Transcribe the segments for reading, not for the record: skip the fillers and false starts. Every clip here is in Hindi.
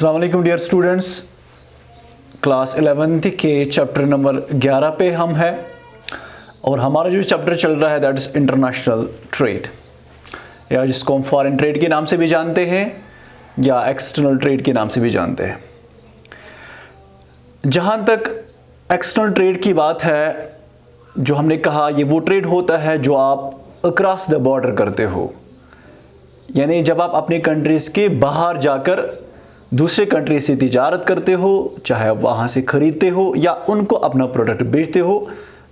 अस्सलाम वालेकुम डियर स्टूडेंट्स, क्लास 11th के चैप्टर नंबर 11 पे हम हैं और हमारा जो चैप्टर चल रहा है दैट इज़ इंटरनेशनल ट्रेड, या जिसको हम फॉरेन ट्रेड के नाम से भी जानते हैं या एक्सटर्नल ट्रेड के नाम से भी जानते हैं। जहाँ तक एक्सटर्नल ट्रेड की बात है, जो हमने कहा ये वो ट्रेड होता है जो आप अक्रॉस द बॉर्डर करते हो, यानी जब आप अपने कंट्रीज़ के बाहर जाकर दूसरे कंट्री से तिजारत करते हो, चाहे आप वहाँ से ख़रीदते हो या उनको अपना प्रोडक्ट बेचते हो,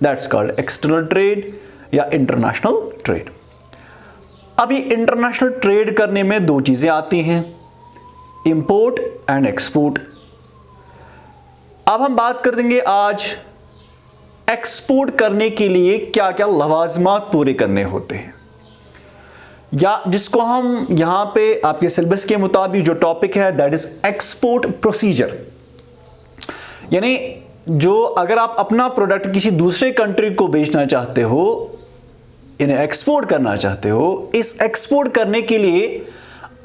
दैट्स कॉल्ड एक्सटर्नल ट्रेड या इंटरनेशनल ट्रेड। अभी इंटरनेशनल ट्रेड करने में दो चीज़ें आती हैं, इंपोर्ट एंड एक्सपोर्ट। अब हम बात कर देंगे आज एक्सपोर्ट करने के लिए क्या क्या लवाजमात पूरे करने होते हैं, या जिसको हम यहाँ पे आपके सिलेबस के मुताबिक जो टॉपिक है दैट इज एक्सपोर्ट प्रोसीजर। यानी जो अगर आप अपना प्रोडक्ट किसी दूसरे कंट्री को बेचना चाहते हो, इन्हें एक्सपोर्ट करना चाहते हो, इस एक्सपोर्ट करने के लिए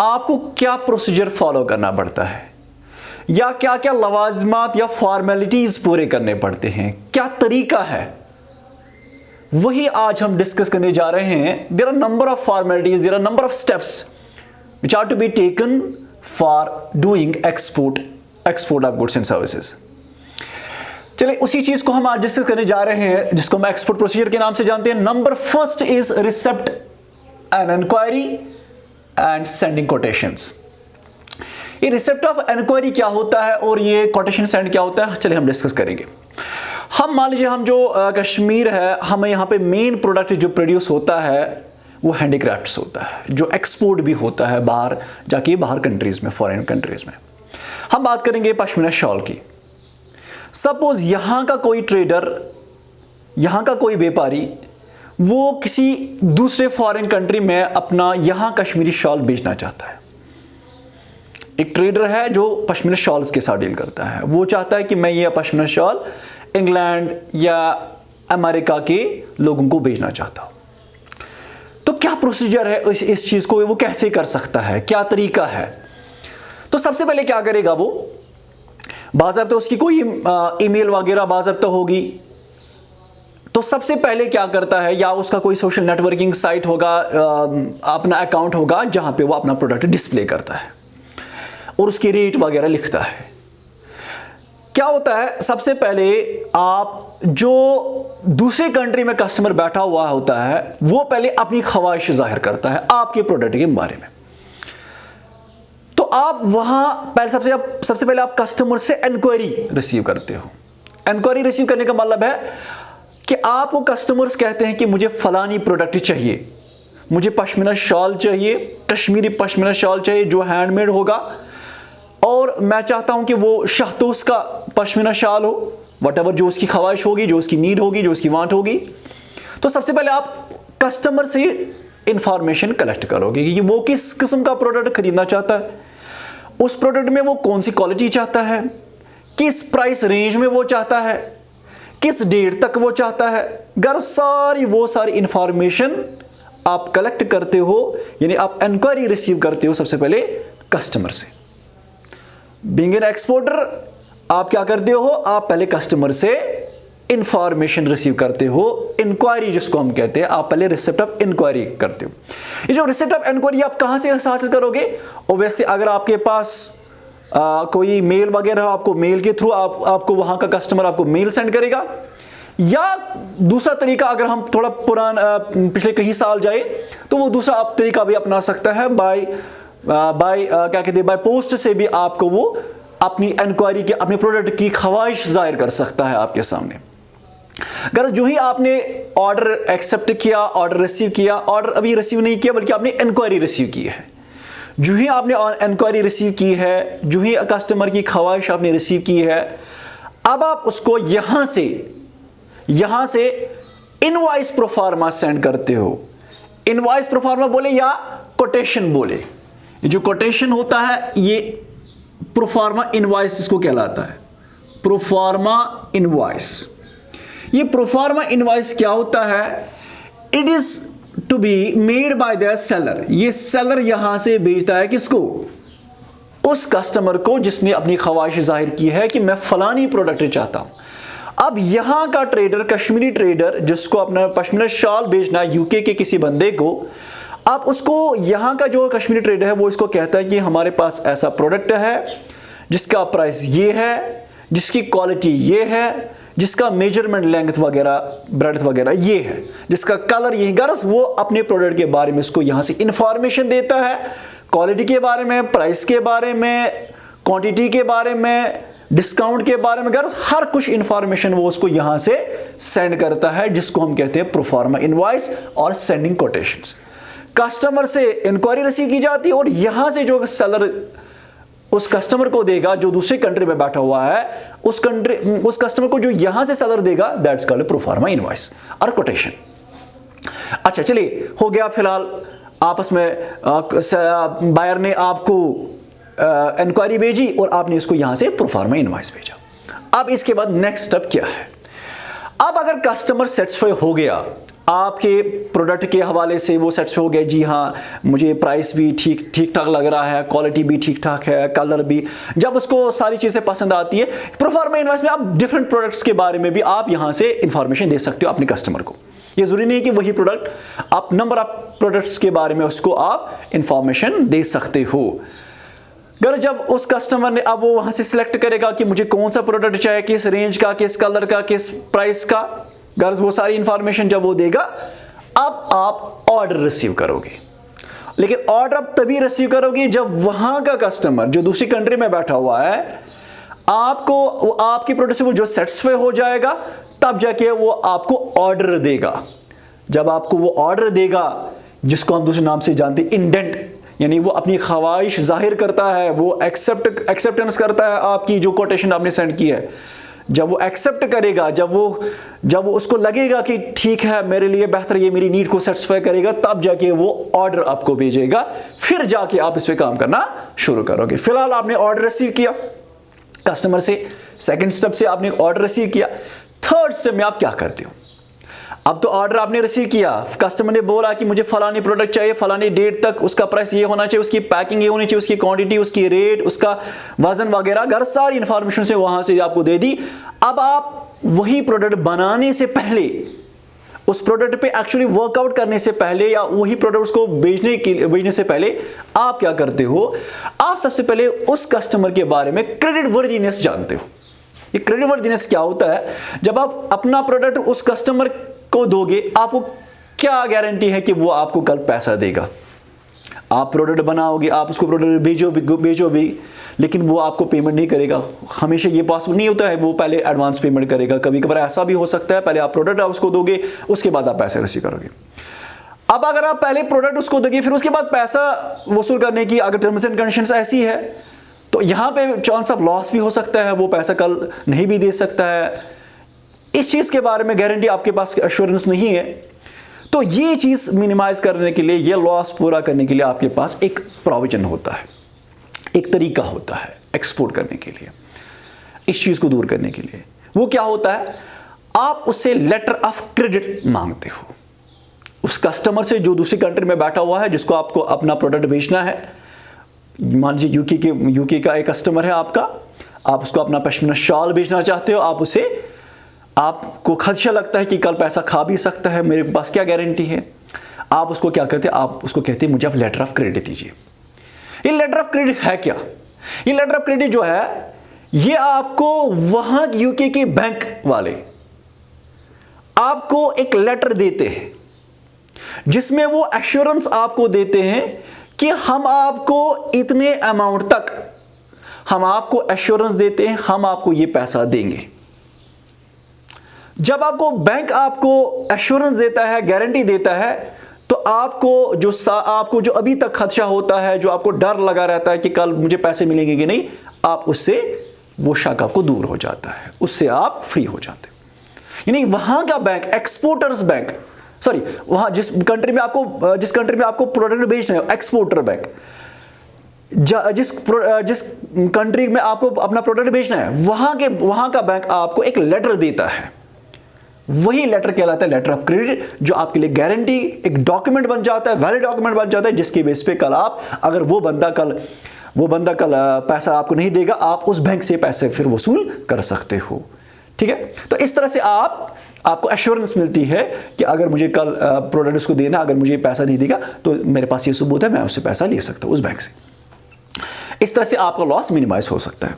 आपको क्या प्रोसीजर फॉलो करना पड़ता है, या क्या क्या लवाजमात या फॉर्मेलिटीज पूरे करने पड़ते हैं, क्या तरीका है, वही आज हम डिस्कस करने जा रहे हैं। There are number of formalities, there are number of steps which are to be taken for doing export of goods and services. चलिए उसी चीज को हम आज डिस्कस करने जा रहे हैं जिसको हम एक्सपोर्ट प्रोसीजर के नाम से जानते हैं। Number first is receipt and inquiry and sending quotations. ये रिसेप्ट ऑफ इंक्वायरी क्या होता है और ये कोटेशन सेंड क्या होता है, चलिए हम डिस्कस करेंगे। हम मान लीजिए हम जो कश्मीर है, हमें यहाँ पे मेन प्रोडक्ट जो प्रोड्यूस होता है वो हैंडीक्राफ्ट्स होता है, जो एक्सपोर्ट भी होता है बाहर जाके, बाहर कंट्रीज़ में, फॉरेन कंट्रीज़ में। हम बात करेंगे पश्मीना शॉल की। सपोज यहाँ का कोई ट्रेडर, यहाँ का कोई व्यापारी, वो किसी दूसरे फॉरेन कंट्री में अपना यहाँ कश्मीरी शॉल बेचना चाहता है। एक ट्रेडर है जो पश्मीना शॉल्स के साथ डील करता है, वो चाहता है कि मैं ये पश्मीना शॉल इंग्लैंड या अमेरिका के लोगों को भेजना चाहता हूं। तो क्या प्रोसीजर है इस चीज को, वो कैसे कर सकता है, क्या तरीका है? तो सबसे पहले क्या करेगा वो, बाज़ाब्ता उसकी कोई ईमेल वगैरह बाज़ाब्ता होगी, तो सबसे पहले क्या करता है, या उसका कोई सोशल नेटवर्किंग साइट होगा, अपना अकाउंट होगा जहां पे वो अपना प्रोडक्ट डिस्प्ले करता है और उसके रेट वगैरह लिखता है। क्या होता है, सबसे पहले आप जो दूसरे कंट्री में कस्टमर बैठा हुआ होता है वो पहले अपनी ख्वाहिश जाहिर करता है आपके प्रोडक्ट के बारे में। तो आप वहां सबसे पहले आप कस्टमर से इंक्वायरी रिसीव करते हो। इंक्वायरी रिसीव करने का मतलब है कि आपको कस्टमर्स कहते हैं कि मुझे फलानी प्रोडक्ट चाहिए, मुझे पश्मीना शॉल चाहिए, कश्मीरी पश्मीना शॉल चाहिए जो हैंडमेड होगा, और मैं चाहता हूं कि वो शहतूश का पश्मीना शॉल हो, वटएवर जो उसकी ख्वाहिश होगी, जो उसकी नीड होगी, जो उसकी वांट होगी। तो सबसे पहले आप कस्टमर से इंफॉर्मेशन कलेक्ट करोगे कि वो किस किस्म का प्रोडक्ट खरीदना चाहता है, उस प्रोडक्ट में वो कौन सी क्वालिटी चाहता है, किस प्राइस रेंज में वो चाहता है, किस डेट तक वो चाहता है। अगर वो सारी इंफॉर्मेशन आप कलेक्ट करते हो, यानी आप इंक्वायरी रिसीव करते हो सबसे पहले कस्टमर से। बीइंग एन एक्सपोर्टर आप क्या करते हो, आप पहले कस्टमर से इंफॉर्मेशन रिसीव करते हो, इंक्वायरी जिसको हम कहते हैं, आप पहले रिसिप्ट ऑफ इंक्वायरी करते हो। ये जो रिसिप्ट ऑफ इंक्वायरी आप कहां से हासिल करोगे, ओब्वियसली अगर आपके पास कोई मेल वगैरह, आपको मेल के थ्रू आपको वहां का कस्टमर आपको मेल सेंड करेगा, या दूसरा तरीका अगर हम थोड़ा पिछले कई साल जाए तो वो दूसरा आप तरीका भी अपना सकता है, क्या कहते हैं, बाय पोस्ट से भी आपको वो अपनी इंक्वायरी के, अपने प्रोडक्ट की ख्वाहिश जाहिर कर सकता है आपके सामने। अगर जो ही आपने ऑर्डर एक्सेप्ट किया, ऑर्डर रिसीव किया, ऑर्डर अभी रिसीव नहीं किया बल्कि आपने इंक्वायरी रिसीव की है, जो ही आपने इंक्वायरी रिसीव की है, जो ही कस्टमर की ख्वाहिश आपने रिसीव की है, अब आप उसको यहां से इनवॉइस प्रोफार्मा सेंड करते हो। इनवॉइस प्रोफार्मा बोले या कोटेशन बोले, जो कोटेशन होता है ये प्रोफार्मा इनवॉइस इसको कहलाता है, प्रोफार्मा इनवॉइस। ये प्रोफार्मा इनवॉइस क्या होता है, it is to be made by the seller. ये सेलर यहां से भेजता है किसको, उस कस्टमर को जिसने अपनी ख्वाहिश जाहिर की है कि मैं फलानी प्रोडक्ट चाहता हूं। अब यहां का ट्रेडर, कश्मीरी ट्रेडर जिसको अपना पश्मीना शॉल बेचना है यूके के किसी बंदे को, अब उसको यहां का जो कश्मीरी ट्रेडर है वो इसको कहता है कि हमारे पास ऐसा प्रोडक्ट है जिसका प्राइस ये है, जिसकी क्वालिटी ये है, जिसका मेजरमेंट लेंथ वगैरह ब्रेड्थ वगैरह ये है, जिसका कलर ये, गर्ज वो अपने प्रोडक्ट के बारे में इसको यहां से इंफॉर्मेशन देता है, क्वालिटी के बारे में, प्राइस के बारे में, क्वांटिटी के बारे में, डिस्काउंट के बारे में, गर्ज हर कुछ इंफॉर्मेशन वो उसको यहां से सेंड करता है, जिसको हम कहते हैं प्रोफार्मा इनवॉइस और सेंडिंग कोटेशंस। कस्टमर से इंक्वायरी रिसीव की जाती है और यहां से जो सेलर उस कस्टमर को देगा जो दूसरी कंट्री में बैठा हुआ है, उस कस्टमर को जो यहां से सेलर देगा, दैट्स कॉल्ड प्रोफार्मा इनवॉइस और कोटेशन। अच्छा चलिए, हो गया फिलहाल आपस में बायर ने आपको इंक्वायरी भेजी और आपने इसको यहां से प्रोफार्मा इनवॉइस भेजा। अब इसके बाद नेक्स्ट स्टेप क्या है? अब अगर कस्टमर सेटिस्फाई हो गया आपके प्रोडक्ट के हवाले से, वो सेटिस्फाई हो गया, जी हाँ मुझे प्राइस भी ठीक ठाक लग रहा है, क्वालिटी भी ठीक ठाक है, कलर भी, जब उसको सारी चीज़ें पसंद आती है, प्रोफार्मा इनवॉइस में आप डिफरेंट प्रोडक्ट्स के बारे में भी आप यहाँ से इंफॉर्मेशन दे सकते हो अपने कस्टमर को। ये ज़रूरी नहीं है कि वही प्रोडक्ट, आप नंबर ऑफ प्रोडक्ट्स के बारे में उसको आप इंफॉर्मेशन दे सकते हो। अगर जब उस कस्टमर ने, अब वो वहाँ से सिलेक्ट करेगा कि मुझे कौन सा प्रोडक्ट चाहिए, किस रेंज का, किस कलर का, किस प्राइस का, गर्ज वो सारी इंफॉर्मेशन जब वो देगा, अब आप ऑर्डर रिसीव करोगे। लेकिन ऑर्डर आप तभी रिसीव करोगे जब वहां का कस्टमर जो दूसरी कंट्री में बैठा हुआ है, आपको आपकी प्रोडक्ट से वो जो सेटिस्फाई हो जाएगा, तब जाके वो आपको ऑर्डर देगा। जब आपको वो ऑर्डर देगा, जिसको हम दूसरे नाम से जानते हैं इंडेंट, यानी वो अपनी ख्वाहिश जाहिर करता है, वो एक्सेप्टेंस करता है आपकी जो कोटेशन आपने सेंड की है। जब वो एक्सेप्ट करेगा, जब वो उसको लगेगा कि ठीक है मेरे लिए बेहतर, ये मेरी नीड को सेटिस्फाई करेगा, तब जाके वो ऑर्डर आपको भेजेगा, फिर जाके आप इस पे काम करना शुरू करोगे। फिलहाल आपने ऑर्डर रिसीव किया कस्टमर से, सेकंड स्टेप से आपने ऑर्डर रिसीव किया, थर्ड स्टेप में आप क्या करते हो? अब तो ऑर्डर आपने रिसीव किया, कस्टमर ने बोला कि मुझे फलानी प्रोडक्ट चाहिए, फलानी डेट तक, उसका प्राइस ये होना चाहिए, उसकी पैकिंग ये होनी चाहिए, उसकी क्वांटिटी, उसकी रेट, उसका वजन वगैरह, घर सारी इंफॉर्मेशन से वहां से आपको दे दी। अब आप वही प्रोडक्ट बनाने से पहले, उस प्रोडक्ट पे एक्चुअली वर्कआउट करने से पहले, या वही प्रोडक्ट उसको बेचने से पहले आप क्या करते हो? आप सबसे पहले उस कस्टमर के बारे में क्रेडिट वर्दीनेस जानते हो। ये क्रेडिट वर्दीनेस क्या होता है? जब आप अपना प्रोडक्ट उस कस्टमर को दोगे, आपको क्या गारंटी है कि वो आपको कल पैसा देगा? आप प्रोडक्ट बनाओगे, आप उसको प्रोडक्ट बेचो भी, लेकिन वो आपको पेमेंट नहीं करेगा। हमेशा ये पॉसिबल नहीं होता है, वो पहले एडवांस पेमेंट करेगा। कभी कभार ऐसा भी हो सकता है पहले आप प्रोडक्ट उसको दोगे, उसके बाद आप पैसे रिसीव करोगे। अब अगर आप पहले प्रोडक्ट उसको दोगे, फिर उसके बाद पैसा वसूल करने की अगर टर्म्स एंड कंडीशंस ऐसी है, तो यहां पे चांस ऑफ लॉस भी हो सकता है, वो पैसा कल नहीं भी दे सकता है। इस चीज के बारे में गारंटी आपके पास एश्योरेंस नहीं है। तो ये चीज मिनिमाइज करने के लिए, ये लॉस पूरा करने के लिए आपके पास एक प्रोविजन होता है, एक तरीका होता है एक्सपोर्ट करने के लिए, इस चीज को दूर करने के लिए। वो क्या होता है? आप उससे लेटर ऑफ क्रेडिट मांगते हो उस कस्टमर से जो दूसरी कंट्री में बैठा हुआ है, जिसको आपको अपना प्रोडक्ट बेचना है। मान लीजिए यूके का एक कस्टमर है आपका, आप उसको अपना पश्मीना शॉल बेचना चाहते हो। आपको खदशा लगता है कि कल पैसा खा भी सकता है, मेरे पास क्या गारंटी है? आप उसको क्या कहते हैं? आप उसको कहते हैं मुझे आप लेटर ऑफ क्रेडिट दीजिए। ये लेटर ऑफ क्रेडिट है क्या? ये लेटर ऑफ क्रेडिट जो है, ये आपको वहां यूके के बैंक वाले आपको एक लेटर देते हैं, जिसमें वो एश्योरेंस आपको देते हैं कि हम आपको इतने अमाउंट तक, हम आपको एश्योरेंस देते हैं, हम आपको ये पैसा देंगे। जब आपको बैंक आपको एश्योरेंस देता है, गारंटी देता है, तो आपको जो अभी तक खदशा होता है, जो आपको डर लगा रहता है कि कल मुझे पैसे मिलेंगे कि नहीं, आप उससे, वो शक आपको दूर हो जाता है, उससे आप फ्री हो जाते हो। यानी वहां का बैंक, एक्सपोर्टर्स बैंक, सॉरी, वहां जिस कंट्री में आपको प्रोडक्ट बेचना है, एक्सपोर्टर बैंक, जिस कंट्री में आपको अपना प्रोडक्ट बेचना है, वहां का बैंक आपको एक लेटर देता है। वही लेटर कहलाता है लेटर ऑफ क्रेडिट, जो आपके लिए गारंटी, एक डॉक्यूमेंट बन जाता है, वैलिड डॉक्यूमेंट बन जाता है, जिसके बेस पे कल आप, अगर वो बंदा कल वो बंदा कल पैसा आपको नहीं देगा, आप उस बैंक से पैसे फिर वसूल कर सकते हो। ठीक है, तो इस तरह से आपको एश्योरेंस मिलती है कि अगर मुझे कल प्रोडक्ट उसको देना, अगर मुझे पैसा नहीं देगा तो मेरे पास ये सबूत है, मैं उससे पैसा ले सकता हूँ उस बैंक से। इस तरह से आपका लॉस मिनिमाइज हो सकता है।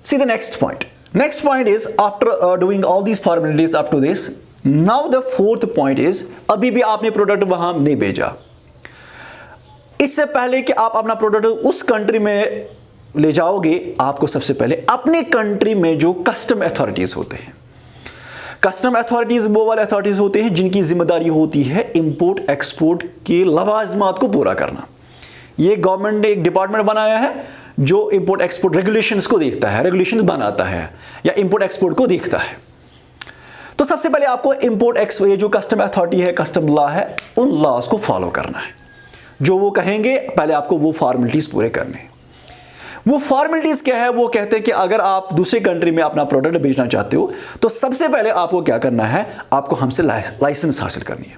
See the next point. Next point is after doing all these formalities up to this, now the fourth point is, अभी भी आपने प्रोडक्ट वहां नहीं भेजा, इससे पहले कि आप अपना प्रोडक्ट उस कंट्री में ले जाओगे, आपको सबसे पहले अपने कंट्री में जो कस्टम अथॉरिटीज होते हैं, कस्टम अथॉरिटीज वो वाले अथॉरिटीज होते हैं जिनकी जिम्मेदारी होती है इंपोर्ट एक्सपोर्ट के लवाजमात को पूरा करना। ये गवर्नमेंट ने एक डिपार्टमेंट बनाया है जो इंपोर्ट एक्सपोर्ट रेगुलेशंस को देखता है, रेगुलेशंस बनाता है या इंपोर्ट एक्सपोर्ट को देखता है। तो सबसे पहले आपको इंपोर्ट एक्सपोर्ट, ये जो कस्टम अथॉरिटी है, कस्टम लॉ है, उन लॉज को फॉलो करना है। जो वो कहेंगे पहले आपको वो फॉर्मेलिटीज पूरे करने हैं। वो फॉर्मेलिटीज क्या है? वो कहते हैं कि अगर आप दूसरे कंट्री में अपना प्रोडक्ट बेचना चाहते हो तो सबसे पहले आपको क्या करना है, आपको हमसे लाइसेंस हासिल करनी है।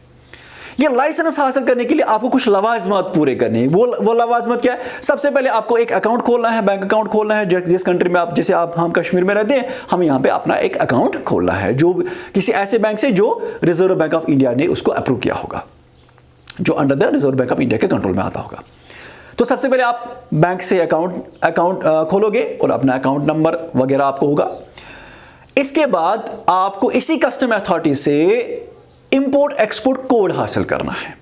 ये लाइसेंस हासिल करने के लिए आपको कुछ लवाजमात पूरे करने हैं। वो लवाजमत क्या है? सबसे पहले आपको एक अकाउंट खोलना है, बैंक अकाउंट खोलना है। जिस कंट्री में आप, जैसे हम कश्मीर में रहते हैं, हम यहाँ पे अपना एक अकाउंट खोलना है जो किसी ऐसे बैंक से जो रिजर्व बैंक ऑफ इंडिया ने उसको अप्रूव किया होगा, जो under the reserve bank of India के कंट्रोल में आता होगा। तो सबसे पहले आप बैंक से अकाउंट खोलोगे और अपना अकाउंट नंबर वगैरह आपको होगा। इसके बाद आपको इसी कस्टम अथॉरिटी से इंपोर्ट एक्सपोर्ट कोड हासिल करना है,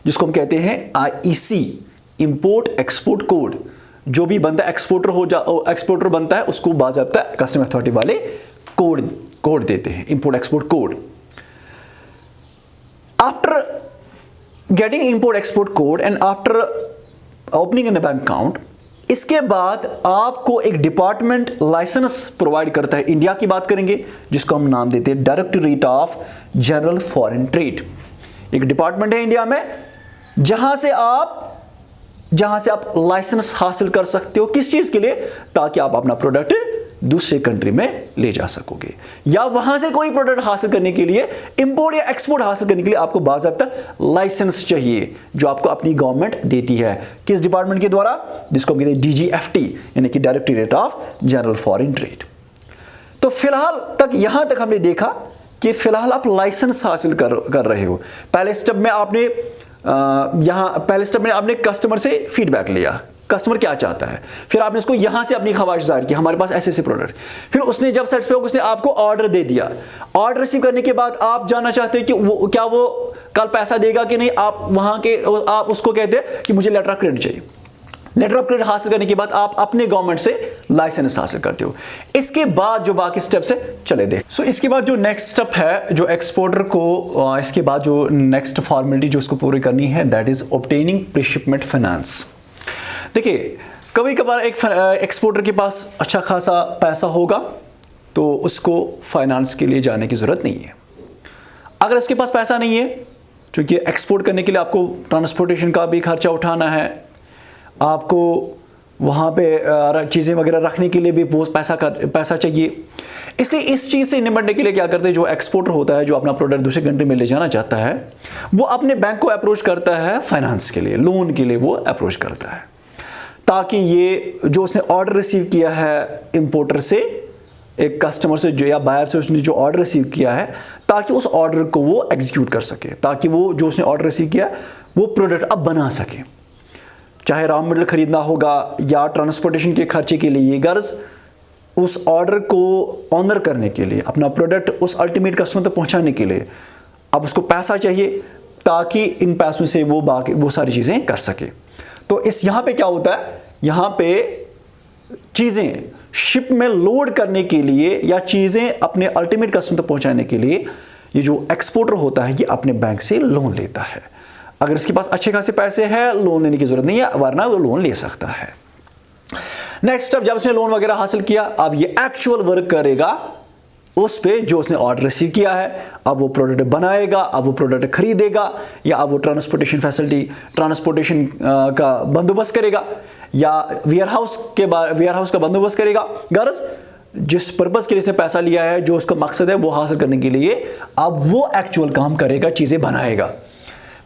जिसको हम कहते हैं IEC, इंपोर्ट एक्सपोर्ट कोड। जो भी बंदा एक्सपोर्टर बनता है उसको बाज़ाब्ता कस्टम अथॉरिटी वाले कोड देते हैं, import export code. After getting import export code and after opening in bank account, इसके बाद आपको एक डिपार्टमेंट लाइसेंस प्रोवाइड करता है। इंडिया की बात करेंगे जिसको हम नाम देते हैं directorate of general foreign trade. एक डिपार्टमेंट है इंडिया में जहां से आप लाइसेंस हासिल कर सकते हो। किस चीज के लिए? ताकि आप अपना प्रोडक्ट दूसरे कंट्री में ले जा सकोगे, या वहां से कोई प्रोडक्ट हासिल करने के लिए, इंपोर्ट या एक्सपोर्ट हासिल करने के लिए आपको बाकायदा लाइसेंस चाहिए जो आपको अपनी गवर्नमेंट देती है। किस डिपार्टमेंट के द्वारा? जिसको कहते हैं DGFT, यानी कि directorate of general foreign trade. तो फिलहाल तक यहां तक हमने देखा कि फिलहाल आप लाइसेंस हासिल कर रहे हो। पहले स्टेप में आपने कस्टमर से फीडबैक लिया, कस्टमर क्या चाहता है, फिर आपने उसको यहां से अपनी ख्वाहिश जाहिर की, हमारे पास ऐसे प्रोडक्ट। फिर उसने जब सेटिस्फाई हो, उसने आपको ऑर्डर दे दिया। ऑर्डर रिसीव करने के बाद आप जानना चाहते हैं कि क्या वो कल पैसा देगा कि नहीं। आप उसको कहते हैं कि मुझे लेटर ऑफ क्रेडिट चाहिए। लेटर ऑफ क्रेडिट हासिल करने के बाद आप अपने गवर्नमेंट से लाइसेंस हासिल करते हो। इसके बाद जो बाकी स्टेप्स है चले देख। इसके बाद जो नेक्स्ट स्टेप है जो एक्सपोर्टर को, इसके बाद जो नेक्स्ट फॉर्मेलिटी जो उसको पूरी करनी है, दैट इज ऑब्टेनिंग प्रीशिपमेंट फाइनेंस। देखिए, कभी कभार एक एक्सपोर्टर के पास अच्छा खासा पैसा होगा तो उसको फाइनेंस के लिए जाने की ज़रूरत नहीं है। अगर उसके पास पैसा नहीं है, क्योंकि एक्सपोर्ट करने के लिए आपको ट्रांसपोर्टेशन का भी खर्चा उठाना है, आपको वहाँ पे चीज़ें वगैरह रखने के लिए भी बहुत पैसा चाहिए। इसलिए इस चीज़ से निपटने के लिए क्या करते हैं, जो एक्सपोर्टर होता है, जो अपना प्रोडक्ट दूसरे कंट्री में ले जाना चाहता है, वो अपने बैंक को अप्रोच करता है फाइनेंस के लिए, लोन के लिए वो अप्रोच करता है, ताकि ये जो उसने ऑर्डर रिसीव किया है इंपोर्टर से, एक कस्टमर से जो या बायर से उसने जो ऑर्डर रिसीव किया है, ताकि उस ऑर्डर को वो एग्जीक्यूट कर सके, ताकि वो जो उसने ऑर्डर रिसीव किया वो प्रोडक्ट अब बना सके। चाहे रॉ मटेरियल खरीदना होगा या ट्रांसपोर्टेशन के खर्चे के लिए, ये गर्ज उस ऑर्डर को ऑनर करने के लिए, अपना प्रोडक्ट उस अल्टीमेट कस्टमर तक पहुंचाने के लिए अब उसको पैसा चाहिए, ताकि इन पैसों से वो सारी चीज़ें कर सके। तो यहाँ पे क्या होता है, यहाँ पे चीज़ें शिप में लोड करने के लिए या चीज़ें अपने अल्टीमेट कस्टमर तक पहुंचाने के लिए ये जो एक्सपोर्टर होता है ये अपने बैंक से लोन लेता है। अगर इसके पास अच्छे खासे पैसे हैं, लोन लेने की जरूरत नहीं है, वरना वो लोन ले सकता है। नेक्स्ट स्टेप, जब उसने लोन वगैरह हासिल किया, अब ये एक्चुअल वर्क करेगा उस पे जो उसने ऑर्डर रिसीव किया है। अब वो प्रोडक्ट बनाएगा, अब वो प्रोडक्ट खरीदेगा, या अब वो ट्रांसपोर्टेशन का बंदोबस्त करेगा, या वेयरहाउस का बंदोबस्त करेगा। गर्ज जिस पर्पस के लिए इसने पैसा लिया है, जो उसका मकसद है वो हासिल करने के लिए अब वो एक्चुअल काम करेगा, चीज़ें बनाएगा।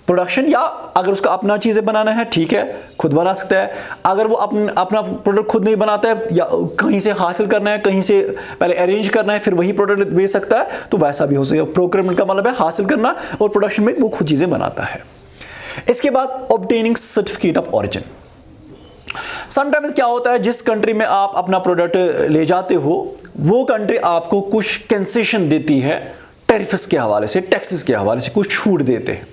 प्रोडक्शन, या अगर उसका अपना चीज़ें बनाना है ठीक है खुद बना सकता है। अगर वो अपना प्रोडक्ट खुद नहीं बनाता है या कहीं से हासिल करना है, कहीं से पहले अरेंज करना है फिर वही प्रोडक्ट बेच सकता है, तो वैसा भी हो सकेगा। प्रोक्योरमेंट का मतलब है हासिल करना, और प्रोडक्शन में वो खुद चीज़ें बनाता है। इसके बाद obtaining certificate of origin. Sometimes क्या होता है, जिस कंट्री में आप अपना प्रोडक्ट ले जाते हो वो कंट्री आपको कुछ कंसेशन देती है, टैरिफ्स के हवाले से, टैक्सेस के हवाले से कुछ छूट देते हैं।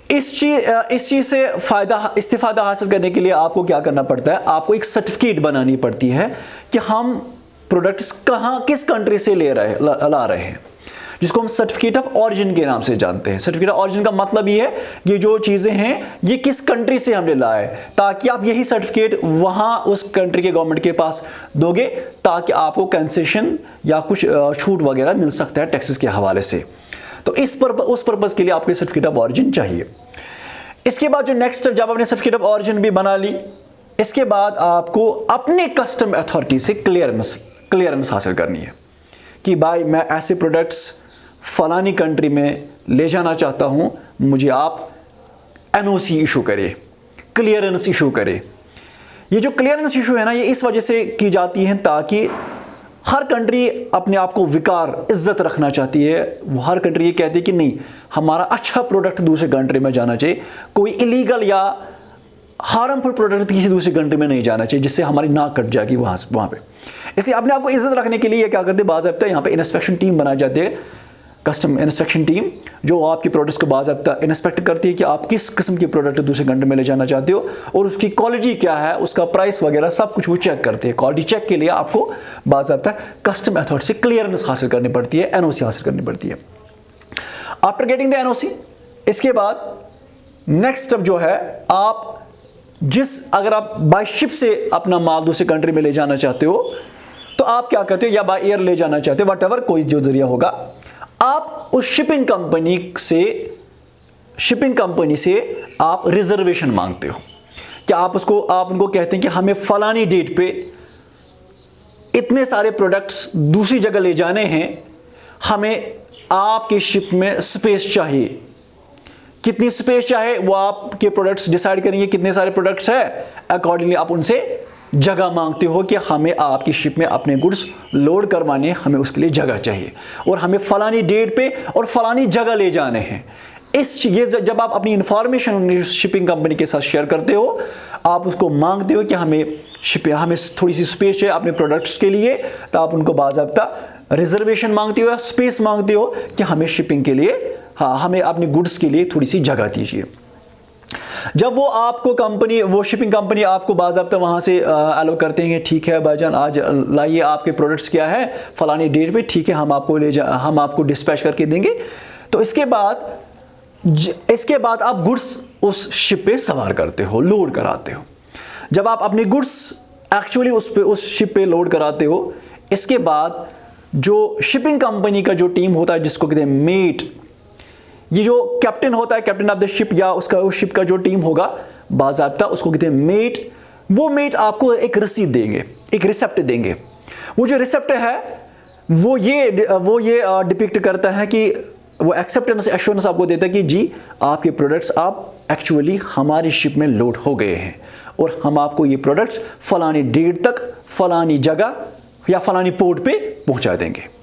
इस चीज़ से इस्तिफादा हासिल करने के लिए आपको क्या करना पड़ता है, आपको एक सर्टिफिकेट बनानी पड़ती है कि हम प्रोडक्ट्स किस कंट्री से ला रहे हैं, जिसको हम सर्टिफिकेट ऑफ ऑरिजिन के नाम से जानते हैं। सर्टिफिकेट ऑफ ऑरिजिन का मतलब ये है ये जो चीज़ें हैं ये किस कंट्री से हमने लाए, ताकि आप यही सर्टिफिकेट वहाँ उस कंट्री के गवर्नमेंट के पास दोगे, ताकि आपको कंसेशन या कुछ छूट वगैरह मिल सकता है टैक्सेस के हवाले से। तो उस पर्पज़ के लिए आपको सर्टिफिकेट ऑफ ऑरिजिन चाहिए। इसके बाद जो नेक्स्ट स्टेप, जब आपने सर्टिफिकेट ऑफ ऑरिजिन भी बना ली, इसके बाद आपको अपने कस्टम अथॉरिटी से क्लियरेंस हासिल करनी है कि भाई मैं ऐसे प्रोडक्ट्स फलानी कंट्री में ले जाना चाहता हूं, मुझे आप एनओसी इशू करें, क्लियरेंस इशू करें। ये जो क्लियरेंस इशू है ना, ये इस वजह से की जाती है ताकि हर कंट्री अपने आप को विकार इज्जत रखना चाहती है। वो हर कंट्री ये कहती है कि नहीं, हमारा अच्छा प्रोडक्ट दूसरे कंट्री में जाना चाहिए, कोई इलीगल या हार्मफुल प्रोडक्ट किसी दूसरी कंट्री में नहीं जाना चाहिए, जिससे हमारी नाक कट जाएगी वहाँ पे। इसलिए अपने आप को इज्जत रखने के लिए ये क्या करते हैं, बाज़ाब्ता यहाँ पे इंस्पेक्शन टीम बनाई जाती है, कस्टम इंस्पेक्शन टीम, जो आपकी प्रोडक्ट्स को बाज़ाब्ता इंस्पेक्ट करती है कि आप किस किस्म की प्रोडक्ट दूसरे कंट्री में ले जाना चाहते हो और उसकी क्वालिटी क्या है, उसका प्राइस वगैरह सब कुछ वो चेक करते हैं। क्वालिटी चेक के लिए आपको बाज़ाब्ता कस्टम अथॉरिटी से क्लियरेंस हासिल करनी पड़ती है, एनओसी हासिल करनी पड़ती है। आफ्टर गेटिंग द एनओसी, इसके बाद नेक्स्ट स्टेप जो है, आप अगर आप बाय शिप से अपना माल दूसरे कंट्री में ले जाना चाहते हो तो आप क्या करते हो, या बाय एयर ले जाना चाहते हो, वट एवर कोई जो जरिया होगा, आप उस शिपिंग कंपनी से आप रिजर्वेशन मांगते हो कि आप उनको कहते हैं कि हमें फलानी डेट पे इतने सारे प्रोडक्ट्स दूसरी जगह ले जाने हैं, हमें आपके शिप में स्पेस चाहिए। कितनी स्पेस चाहे वो आपके प्रोडक्ट्स डिसाइड करेंगे, कितने सारे प्रोडक्ट्स है, अकॉर्डिंगली आप उनसे जगह मांगते हो कि हमें आपकी शिप में अपने गुड्स लोड करवाने हैं, हमें उसके लिए जगह चाहिए और हमें फलानी डेट पे और फलानी जगह ले जाने हैं। ये जब आप अपनी इंफॉर्मेशन शिपिंग कंपनी के साथ शेयर करते हो, आप उसको मांगते हो कि हमें थोड़ी सी स्पेस चाहिए अपने प्रोडक्ट्स के लिए, तो आप उनको बाज़ाब्ता रिजर्वेशन मांगते हो या स्पेस मांगते हो कि हमें शिपिंग के लिए, हाँ, हमें अपने गुड्स के लिए थोड़ी सी जगह दीजिए। जब वो शिपिंग कंपनी आपको बाज़ाब्ता वहाँ से अलो करते हैं, ठीक है भाईजान आज लाइए आपके प्रोडक्ट्स क्या है फलानी डेट पे, ठीक है हम आपको डिस्पैच करके देंगे। तो इसके बाद आप गुड्स उस शिप पे सवार करते हो, लोड कराते हो। जब आप अपने गुड्स एक्चुअली उस शिप पे लोड कराते हो, इसके बाद जो शिपिंग कंपनी का जो टीम होता है, जिसको कहते हैं मेट, ये जो कैप्टन होता है, कैप्टन ऑफ द शिप, या उस शिप का जो टीम होगा बाज़ाब्ता उसको कहते हैं मेट। वो मेट आपको एक रसीद देंगे, एक रिसेप्ट देंगे। वो जो रिसेप्ट है वो ये डिपिक्ट करता है कि वो एक्सेप्टेंस एश्योरेंस आपको देता है कि जी आपके प्रोडक्ट्स आप एक्चुअली हमारी शिप में लोड हो गए हैं और हम आपको ये प्रोडक्ट्स फलानी डेट तक फलानी जगह या फलानी पोर्ट पे पहुंचा देंगे।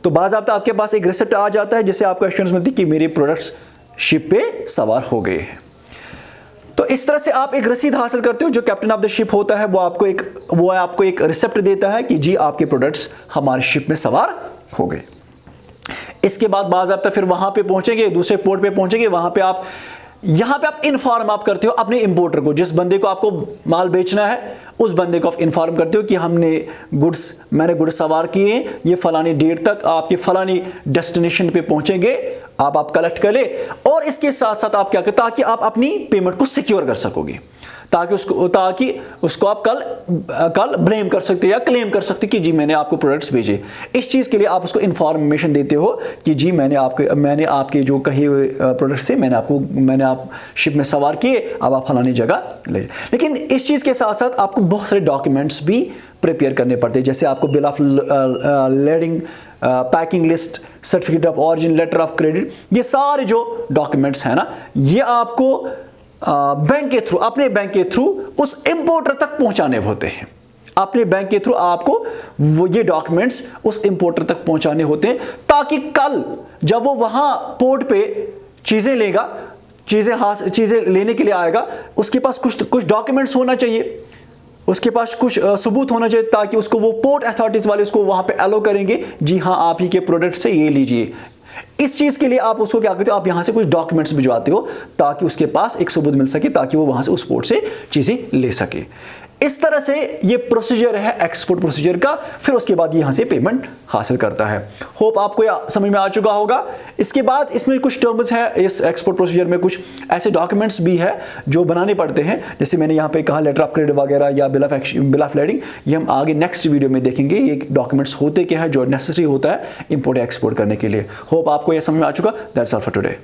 तो बाज़ाब्ता आपके पास एक रिसिप्ट आ जाता है जिससे आपको एश्योरेंस मिलती है कि मेरे प्रोडक्ट्स शिप पे सवार हो गए हैं। तो इस तरह से आप एक रसीद हासिल करते हो। जो कैप्टन ऑफ द शिप होता है वो आपको एक रिसिप्ट देता है कि जी आपके प्रोडक्ट्स हमारे शिप में सवार हो गए। इसके बाद बाज़ाब्ता फिर वहां पे पहुंचेंगे, दूसरे पोर्ट पे पहुंचेंगे, वहां पे आप इन्फॉर्म आप करते हो अपने इंपोर्टर को, जिस बंदे को आपको माल बेचना है उस बंदे को आप इन्फॉर्म करते हो कि मैंने गुड्स सवार किए हैं, ये फलानी डेट तक आपके फलानी डेस्टिनेशन पे पहुंचेंगे, आप कलेक्ट कर ले। और इसके साथ साथ आप क्या करें ताकि आप अपनी पेमेंट को सिक्योर कर सकोगे, ताकि उसको आप कल ब्लेम कर सकते या क्लेम कर सकते कि जी मैंने आपको प्रोडक्ट्स भेजे। इस चीज़ के लिए आप उसको इन्फॉर्मेशन देते हो कि जी मैंने आपके जो कहे हुए प्रोडक्ट्स से मैंने आप शिप में सवार किए, अब आप फलानी जगह ले। लेकिन इस चीज़ के साथ साथ आपको बहुत सारे डॉक्यूमेंट्स भी प्रिपेयर करने पड़ते हैं, जैसे आपको bill of lading, packing list, certificate of origin, letter of credit, ये सारे जो डॉक्यूमेंट्स हैं ना, ये आपको बैंक के थ्रू, अपने बैंक के थ्रू उस इंपोर्टर तक पहुंचाने होते हैं। अपने बैंक के थ्रू आपको वो ये डॉक्यूमेंट्स उस इंपोर्टर तक पहुंचाने होते हैं, ताकि कल जब वो वहां पोर्ट पे चीजें लेगा, चीजें लेने के लिए आएगा, उसके पास कुछ डॉक्यूमेंट्स होना चाहिए, उसके पास कुछ सबूत होना चाहिए, ताकि उसको वो पोर्ट अथॉरिटीज वाले उसको वहां पे अलो करेंगे, जी हाँ आप ही के प्रोडक्ट से ये लीजिए। इस चीज के लिए आप उसको क्या करते हो, आप यहां से कुछ डॉक्यूमेंट्स भिजवाते हो ताकि उसके पास एक सबूत मिल सके, ताकि वो वहां से उस पोर्ट से चीजें ले सके। इस तरह से ये प्रोसीजर है एक्सपोर्ट प्रोसीजर का। फिर उसके बाद यहां से पेमेंट हासिल करता है। होप आपको यह समझ में आ चुका होगा। इसके बाद इसमें कुछ टर्म्स है, इस एक्सपोर्ट प्रोसीजर में कुछ ऐसे डॉक्यूमेंट्स भी है जो बनाने पड़ते हैं, जैसे मैंने यहाँ पे कहा लेटर ऑफ क्रेडिट वगैरह या बिल ऑफ लेडिंग। ये हम आगे नेक्स्ट वीडियो में देखेंगे ये डॉक्यूमेंट्स होते क्या है जो नेसेसरी होता है इंपोर्ट एक्सपोर्ट करने के लिए। होप आपको यह समझ में आ चुका। That's all for today.